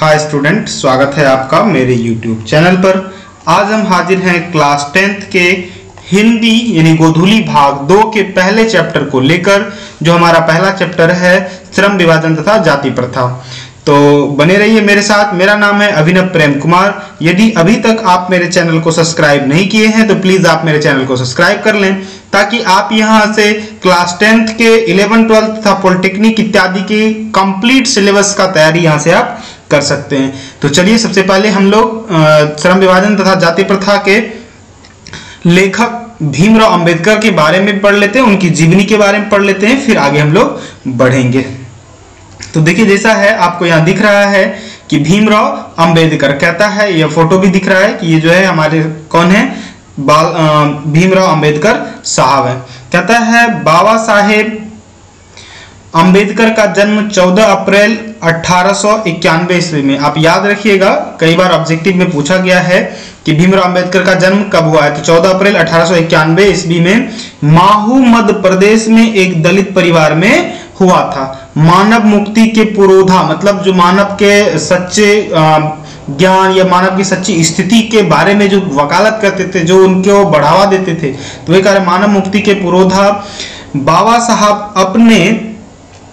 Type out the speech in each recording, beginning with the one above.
Hi student, स्वागत है आपका मेरे YouTube चैनल पर। आज हम हाजिर हैं क्लास 10th के हिंदी यानी गोधूली भाग 2 के पहले चैप्टर को लेकर, जो हमारा पहला चैप्टर है श्रम विभाजन तथा जाति प्रथा। तो बने रहिए मेरे साथ। मेरा नाम है अभिनव प्रेम कुमार। यदि अभी तक आप मेरे चैनल को सब्सक्राइब नहीं किए हैं तो प्लीज आप मेरे चैनल को सब्सक्राइब कर लें, ताकि आप यहां से क्लास 10th के 11, 12 तथा पॉलिटेक्निक इत्यादि की कंप्लीट सिलेबस का तैयारी यहां से आप कर सकते हैं। तो चलिए सबसे पहले हम लोग श्रम विभाजन तथा जाति प्रथा के लेखक भीमराव अंबेडकर के बारे में पढ़ लेते हैं, उनकी जीवनी के बारे में पढ़ लेते हैं, फिर आगे हम लोग बढ़ेंगे। तो देखिए, जैसा है आपको यहाँ दिख रहा है कि भीमराव अंबेडकर कहता है, यह फोटो भी दिख रहा है कि ये जो है हमारे कौन है, भीमराव अंबेडकर साहब है। कहता है बाबा साहेब अंबेडकर का जन्म 14 अप्रैल 1891 ईस्वी में। आप याद रखिएगा, कई बार ऑब्जेक्टिव में पूछा गया है कि भीमराव अंबेडकर का जन्म कब हुआ है, तो 14 अप्रैल 1891 ईस्वी में माहू मध्य प्रदेश में एक दलित परिवार में हुआ था। मानव मुक्ति के पुरोधा, मतलब जो मानव के सच्चे ज्ञान या मानव की सच्ची स्थिति के बारे में जो वकालत करते थे, जो उनको बढ़ावा देते थे, तो वे कह मानव मुक्ति के पुरोधा बाबा साहब अपने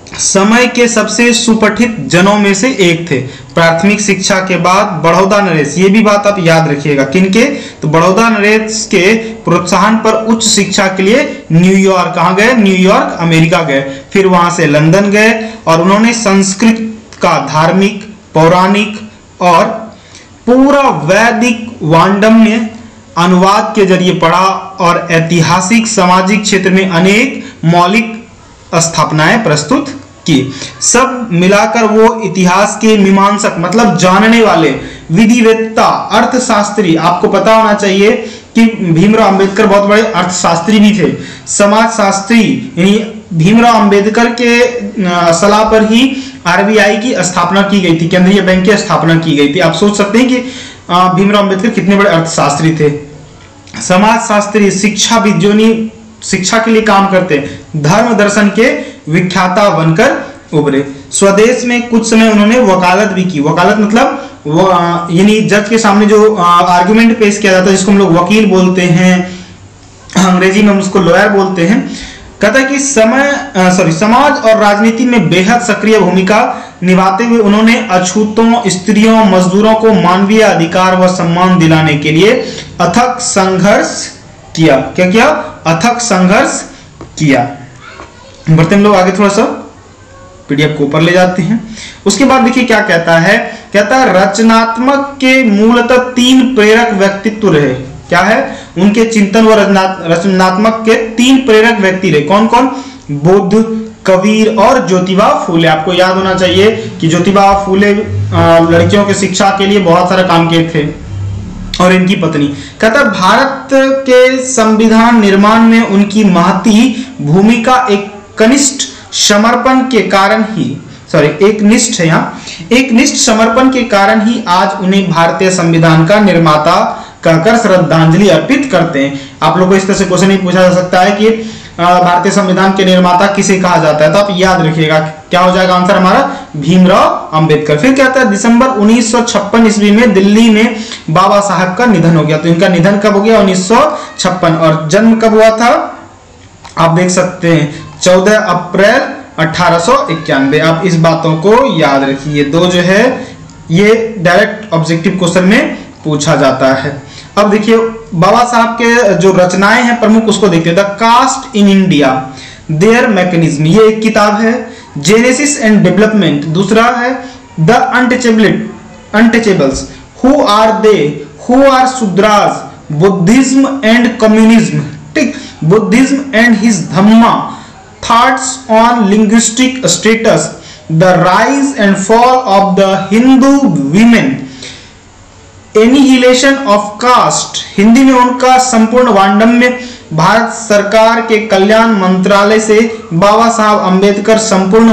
समय के सबसे सुपठित जनों में से एक थे। प्राथमिक शिक्षा के बाद बड़ौदा नरेश, ये भी बात आप याद रखिएगा, किनके, तो बड़ौदा नरेश के प्रोत्साहन पर उच्च शिक्षा के लिए न्यूयॉर्क, कहाँ गए, न्यूयॉर्क अमेरिका गए, फिर वहां से लंदन गए और उन्होंने संस्कृत का धार्मिक, पौराणिक और पूरा वैदिक वांडम्य अनुवाद के जरिए पढ़ा और ऐतिहासिक सामाजिक क्षेत्र में अनेक मौलिक स्थापनाएं प्रस्तुत की। सब मिलाकर वो इतिहास के मीमांसक, मतलब जानने वाले, विधिवेत्ता, अर्थशास्त्री, आपको पता होना चाहिए कि भीमराव अंबेडकर बहुत बड़े अर्थशास्त्री भी थे, समाजशास्त्री, यानी भीमराव अंबेडकर के सलाह पर ही आरबीआई की स्थापना की गई थी, केंद्रीय बैंक की स्थापना की गई थी। आप सोच सकते हैं कि भीमराव अंबेडकर कितने बड़े अर्थशास्त्री थे। समाजशास्त्री, शिक्षाविद, जो शिक्षा के लिए काम करते, धर्म दर्शन के विख्याता बनकर उभरे। स्वदेश में कुछ समय उन्होंने वकालत भी की। वकालत मतलब यानी जज के सामने जो आर्गुमेंट पेश किया जाता है, जिसको हम लोग वकील बोलते हैं, अंग्रेजी में हम उसको लॉयर बोलते हैं। कहता है कि समाज और राजनीति में बेहद सक्रिय भूमिका निभाते हुए उन्होंने अछूतों, स्त्रियों, मजदूरों को मानवीय अधिकार व सम्मान दिलाने के लिए अथक संघर्ष किया। क्या किया? अथक संघर्ष किया। बढ़ते हम लोग आगे, थोड़ा सा पीडीएफ को ऊपर ले जाते हैं। उसके बाद देखिए क्या कहता है, कहता है रचनात्मक के मूलतः 3 प्रेरक व्यक्तित्व रहे। क्या है? उनके चिंतन व रचनात्मक के 3 प्रेरक व्यक्ति रहे। कौन कौन? बुद्ध, कबीर और ज्योतिबा फूले। आपको याद होना चाहिए कि ज्योतिबा फूले लड़कियों की शिक्षा के लिए बहुत सारा काम किए थे, और इनकी पत्नी। कहता भारत के संविधान निर्माण में उनकी महती भूमिका एक कनिष्ठ समर्पण के कारण ही, एक निष्ठ समर्पण के कारण ही आज उन्हें भारतीय संविधान का निर्माता कहकर श्रद्धांजलि अर्पित करते हैं। आप लोगों को इस तरह से क्वेश्चन नहीं पूछा जा सकता है कि भारतीय संविधान के निर्माता किसे कहा जाता है, तो आप याद रखिएगा क्या हो जाएगा आंसर हमारा, भीमराव अंबेडकर। फिर कहता है दिसंबर 1956 ईस्वी में दिल्ली में बाबा साहब का निधन हो गया। तो इनका निधन कब हो गया? 1956। और जन्म कब हुआ था? आप देख सकते हैं 14 अप्रैल 1891। आप इस बातों को याद रखिए। 2 जो है ये डायरेक्ट ऑब्जेक्टिव क्वेश्चन में पूछा जाता है। अब देखिए बाबा साहब के जो रचनाएं हैं प्रमुख, उसको देखते हैं। The caste in India, their mechanism, ये एक किताब है। जेनेसिस एंड डेवलपमेंट, दूसरा है the untouchables, who are they, who are Shudras, Buddhism and communism, ठीक, Buddhism and his Dhamma, thoughts on linguistic states, the rise and fall of the Hindu women, annihilation of caste, Hindi में उनका संपूर्ण वांडम्य, भारत सरकार के कल्याण मंत्रालय से बाबा साहब अंबेडकर संपूर्ण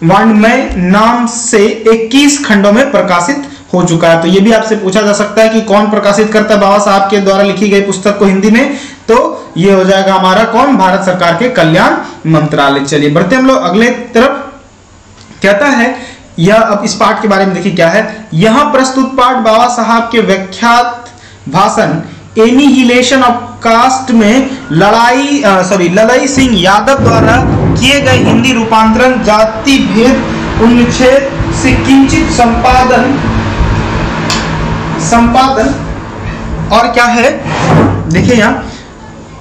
वांडमय नाम से 21 खंडों में प्रकाशित हो चुका है। तो ये भी आपसे पूछा जा सकता है कि कौन प्रकाशित करता है बाबा साहब के द्वारा लिखी गई पुस्तक को हिंदी में, तो ये हो जाएगा हमारा कौन, भारत सरकार के कल्याण मंत्रालय। चलिए बढ़ते हम लोग अगले तरफ। कहता है यह अब इस पाठ के बारे में देखिए क्या है। यहां प्रस्तुत पाठ बाबा साहब के विख्यात भाषण एनिहिलेशन ऑफ कास्ट में ललाई सिंह यादव द्वारा किए गए हिंदी रूपांतरण जाति भेद उन्मूलन से किंचित संपादन और क्या है देखिए यहां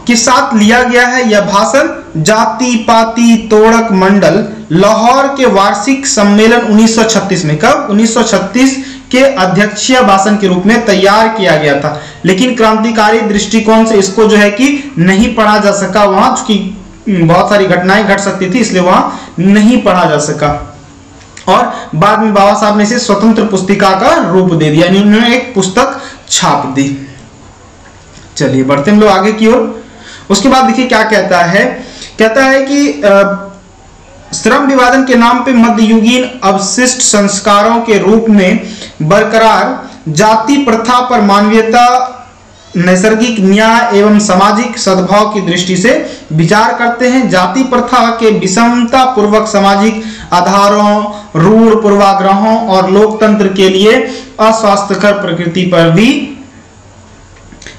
के साथ लिया गया है। यह भाषण जाति पाति तोड़क मंडल लाहौर के वार्षिक सम्मेलन 1936 में, कब 1936 के अध्यक्षीय भाषण के रूप में तैयार किया गया था, लेकिन क्रांतिकारी दृष्टिकोण से इसको जो है कि नहीं पढ़ा जा सका वहां, क्योंकि बहुत सारी घटनाएं घट सकती थी, इसलिए वहां नहीं पढ़ा जा सका। और बाद में बाबा साहब ने इसे स्वतंत्र पुस्तिका का रूप दे दिया, यानी उन्होंने एक पुस्तक छाप दी। चलिए बढ़ते हम लोग आगे की ओर। उसके बाद देखिए क्या कहता है कि श्रम विभाजन के नाम पे मध्ययुगीन अवशिष्ट संस्कारों के रूप में बरकरार जाति प्रथा पर मानवीयता, नैसर्गिक न्याय एवं सामाजिक सद्भाव की दृष्टि से विचार करते हैं। जाति प्रथा के विषमता पूर्वक सामाजिक आधारों, रूढ़ पूर्वाग्रहों और लोकतंत्र के लिए अस्वास्थ्यकर प्रकृति पर भी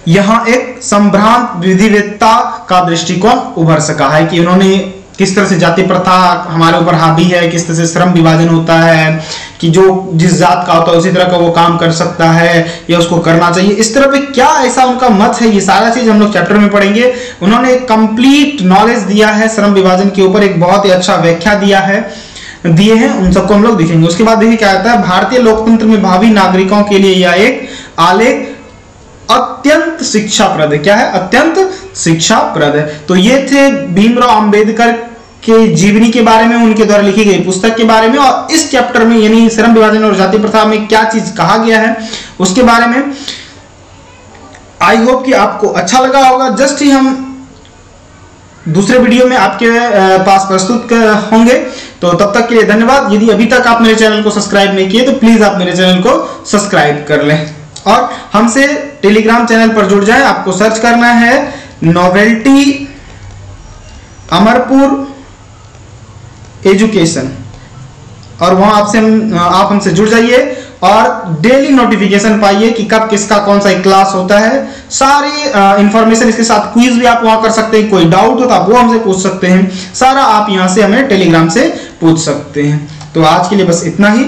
यहां एक संभ्रांत विधिवेत्ता का दृष्टिकोण उभर सका है कि उन्होंने किस तरह से जाति प्रथा हमारे ऊपर हावी है, किस तरह से श्रम विभाजन होता है कि जो जिस जात का होता है उसी तरह का वो काम कर सकता है या उसको करना चाहिए, इस तरह पे क्या ऐसा उनका मत है, ये सारा चीज हम लोग चैप्टर में पढ़ेंगे। उन्होंने कंप्लीट नॉलेज दिया है श्रम विभाजन के ऊपर, एक बहुत ही अच्छा व्याख्या दिए हैं, उन सबको हम लोग देखेंगे। उसके बाद देखिए क्या आता है, भारतीय लोकतंत्र में भावी नागरिकों के लिए यह एक आलेख अत्यंत शिक्षाप्रद है। क्या है? अत्यंत शिक्षाप्रद है। तो ये थे भीमराव अंबेडकर के जीवनी के बारे में, उनके द्वारा लिखी गई पुस्तक के बारे में, और इस चैप्टर में यानी श्रम विभाजन और जाति प्रथा में क्या चीज कहा गया है उसके बारे में। आई होप कि आपको अच्छा लगा होगा। जस्ट ही हम दूसरे वीडियो में आपके पास प्रस्तुत होंगे, तो तब तक के लिए धन्यवाद। यदि अभी तक आप मेरे चैनल को सब्सक्राइब नहीं किए तो प्लीज आप मेरे चैनल को सब्सक्राइब कर लें और हमसे टेलीग्राम चैनल पर जुड़ जाएं। आपको सर्च करना है नोवेल्टी अमरपुर एजुकेशन और वहां आप हमसे जुड़ जाइए और डेली नोटिफिकेशन पाइए कि कब किसका कौन सा क्लास होता है। सारी इंफॉर्मेशन इसके साथ क्विज भी आप वहां कर सकते हैं, कोई डाउट हो तो आप वो हमसे पूछ सकते हैं, सारा आप यहां से हमें टेलीग्राम से पूछ सकते हैं। तो आज के लिए बस इतना ही।